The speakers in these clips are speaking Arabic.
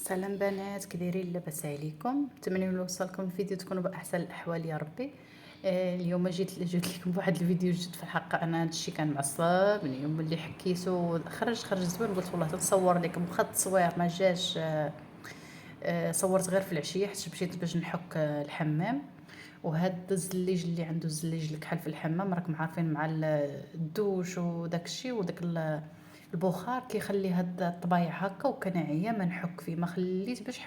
سلام بنات، كي دايرين؟ لاباس عليكم؟ نتمنى نوصلكم الفيديو تكونوا باحسن الاحوال يا ربي. اليوم جيت لكم بواحد الفيديو جديد. في الحق انا هادشي كان معصبني يوم اللي حكيتو خرج زوين، قلت والله تنصور لكم واخا التصوير ما جاش. صورت غير في العشيه حيت مشيت باش نحك الحمام. وهاد الزليج اللي عنده الزليج الكحل في الحمام راكم عارفين مع الدوش وداك الشيء وداك البخار كيخلي هاد الطبايع هكا، وكناعيه ما نحك فيه، ما خليت باش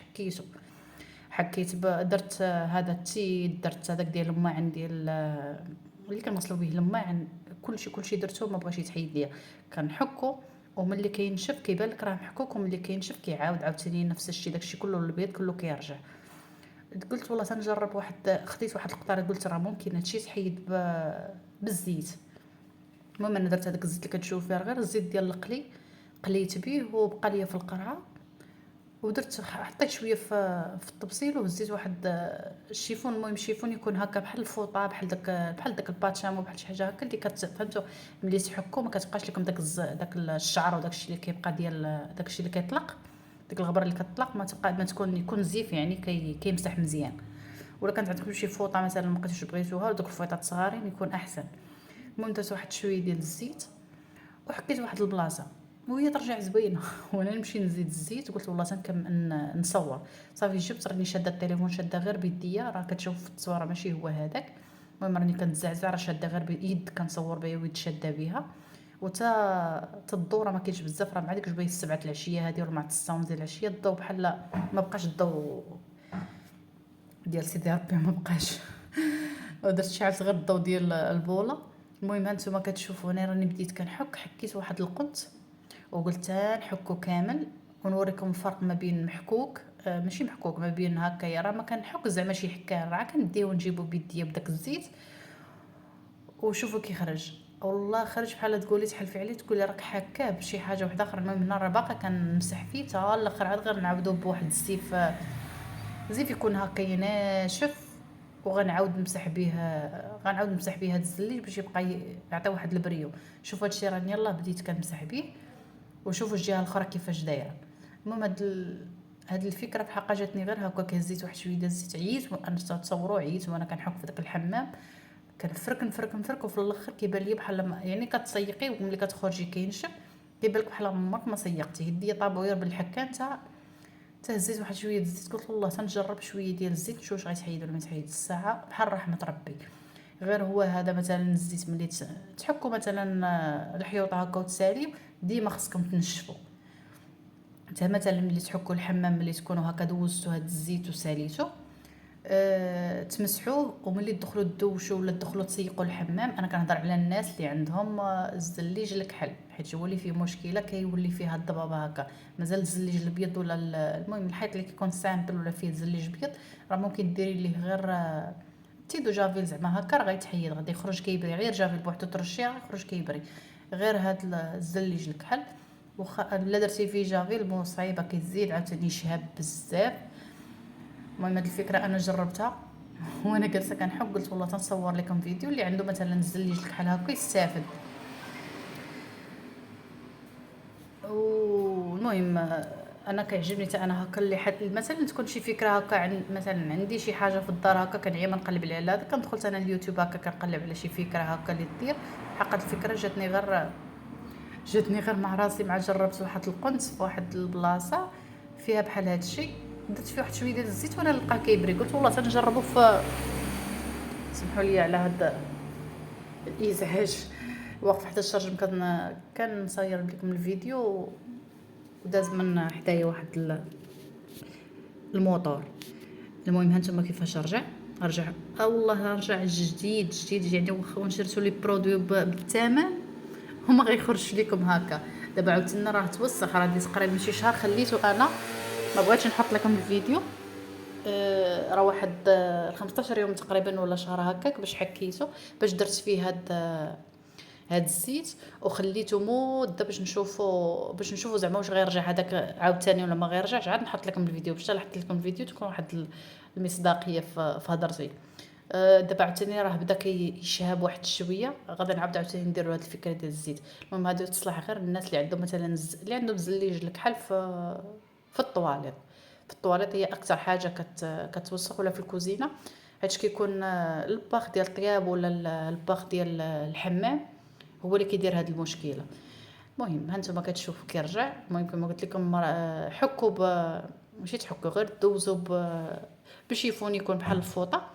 حكيته. درت هذا التيد، درت هذاك ديال الماعن ديال اللي كنغسلو به الماعن. كلشي درتو، ما بغاش يتحيد ليا. كنحكو وملي كينشف كيبان لك راه محكوك، وملي كينشف كيعاود عاوتاني نفس الشيء، داكشي كله البيض كله كيرجع. قلت والله تنجرب خديت واحد القطاره، قلت راه ممكن هادشي يتحيد بالزيت. المهم انا درت هذاك الزيت اللي كتشوف فيه غير الزيت ديال القلي، قليت به وبقى ليا في القرعه. ودرت حطيت شويه في الطبسيل وهزيت واحد الشيفون. المهم شيفون يكون هكا بحال الفوطه، بحال داك الباتشامو، بحال شي حاجه هكا اللي فهمتوا. ملي تحكوا ما كتبقاش لكم داك الشعر وداك الشيء اللي كيبقى ديال داك الشيء اللي كيطلق، ديك الغبره اللي كتطلق ما تكون يكون زيف، يعني كيمسح مزيان. ولا كانت عندكم شي فوطه مثلا ما بقيتوش بغيتوها، دوك الفويطات صغارين يكون احسن. المهم درت واحد شويه ديال الزيت وحكيت واحد البلاصه وهي ترجع زوينه. وانا نمشي نزيد الزيت، قلت والله نصور. صافي جبت، راني شاده التليفون، شاده غير بيديا، راه كتشوف في التصويره ماشي هو هذاك. المهم راني كنتزعزع، راه شاده غير بيد، كنصور بها ويد شاده بها. وتا الضوء ما كاينش بزاف، راه مع ديك جويه السبعه العشيه هذه ولا مع الساون ديال العشيه الضوء بحال ما بقاش الضوء ديال سيدي ربي، ما بقاش. ودرت شعلت غير الضوء ديال البوله. المهم هانتوما كتشوفوا انا راني بديت حكيت واحد القنت، وقلت نحكو كامل ونوريكم الفرق ما بين محكوك ماشي محكوك، ما بين هكايا راه ما كنحك زعما شي حكايه، راه كنديو نجيبو بيديا بداك الزيت وشوفوا كي خرج. والله خرج بحال تقولي تحلفي عليه تقولي راك حكاه بشي حاجه واحده اخرى. المهم هنا راه باقا كنمسح فيه حتى الاخر، عاد غير نعاودو بواحد الزيف، زيف يكون هكا ناشف. وغنعاود نمسح به، هاد الزليج باش يبقى يعطي واحد البريو. شوفوا هادشي راني يلاه بديت كنمسح به، وشوفوا الجهه الاخرى كيفاش دايره. المهم هاد الفكره في حقا جاتني غير هكا، هزيت واحد شويه ديال الزيت، عييت وانا تصوروا، عييت وانا كنحك في داك الحمام، كنفرك وفي الاخر كيبان لي بحال يعني كتسيقي وملي كتخرجي كينشف، كيبان لك بحال عمرك ما سيقتي. يدي طابوير بالحكان تا هزيت واحد شويه الزيت، قلت والله تنجرب شويه ديال الزيت نشوف واش غيتحيد ولا ما يتحيد. الساعه بحال رحمه ربي. غير هو هذا مثلا الزيت ملي تحكوا مثلا الحيوطه هكا وتساليو، ديما خصكم تنشفوا. انت مثلا ملي تحكوا الحمام ملي تكونوا هكا دوزتوا هاد الزيت وساليتو، تمسحوه. وملي تدخلوا تدوشوا ولا تدخلوا تسيقوا الحمام، انا كنهضر على الناس اللي عندهم الزليج الكحل، حيت هو اللي فيه مشكله كيولي فيها الضبابه هكا. مازال الزليج الابيض ولا المهم الحيط اللي كيكون سامبل ولا فيه الزليج ابيض، راه ممكن ديري ليه غير تيدو جافيل زعما هكا، راه غيتحيد غادي يخرج كيبري. غير جافيل بوحدو ترشيه غيخرج كيبري. غير هاد الزليج الكحل واخا الا درتي فيه جافيل مصايبه كيزيد عاوتاني يشهب بزاف. المهم هاد الفكره انا جربتها وانا جالسه كنحك، قلت والله تنصور لكم فيديو اللي عنده مثلا الزليج الكحل هكا يستافد. والمهم انا كيعجبني حتى انا هكا اللي مثلا تكون شي فكره هكا مثلا عندي شي حاجه في الدار هكا كنعيا ما نقلب على هذا، كندخل انا اليوتيوب هكا كنقلب على شي فكره هكا اللي دير. حقا الفكره جاتني غير مع راسي، مع جربت واحد القنت في واحد البلاصه فيها بحال هذا الشيء، درت فيه واحد شويه ديال الزيت وانا نلقاه كيبري. قلت والله تنجربوا في، سمحوا لي على هذا الازعاج، واقف حتى الشرجم كنصاير لكم الفيديو وداز من حدايا واحد الموطور. المهم هانتوما كيفاش رجع والله رجع جديد يعني. واخا نشرتو لي برودوي بالثمن وما غيخرجش لكم هكا. دابا عاوتاني راه توسخ، راه ديت تقريبا شي شهر خليته انا، ما بغيتش نحط لكم الفيديو. راه واحد 15 يوم تقريبا ولا شهر هكاك باش حكيته، باش درت فيه هاد الزيت وخليته مده باش نشوفوا زعما واش غيرجع هذاك عاوتاني ولا ما غيرجعش. عاد نحط لكم الفيديو باش نحط لكم الفيديو تكون واحد المصداقيه في هضرتي. دابا عاوتاني راه بدا كيشهب واحد شويه، غادي نعاود عاوتاني نديروا هاد الفكره ديال الزيت. المهم هادو تصلح غير الناس اللي عندهم مثلا اللي عندهم زليج الكحل في الطواليط. في الطواليط هي اكثر حاجه كتوسخ، ولا في الكوزينه، حيت كيكون الباخ ديال الطياب ولا الباخ ديال الحمام هو اللي كيدير هذه المشكله. المهم هانتوما كتشوفوا كيرجع. المهم كما قلت لكم حكوا ماشي تحكوا، غير دوزوا بشيفون يكون بحال الفوطه،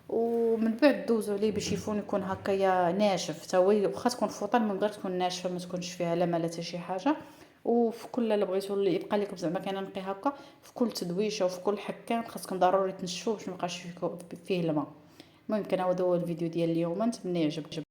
ومن بعد دوزوا عليه بشيفون يكون هكايا ناشف حتى هو، واخا تكون فوطه من غير تكون ناشفه ما تكونش فيها لا ماء حتى شي حاجه. وفي كل الا بغيتو اللي يبقى لكم زعما كننقي هكا، في كل تدويشه وفي كل حكان خاصكم ضروري تنشفوه باش ما يبقاش فيه الماء. المهم كان هذا هو الفيديو ديال اليوم، نتمنى يعجبكم.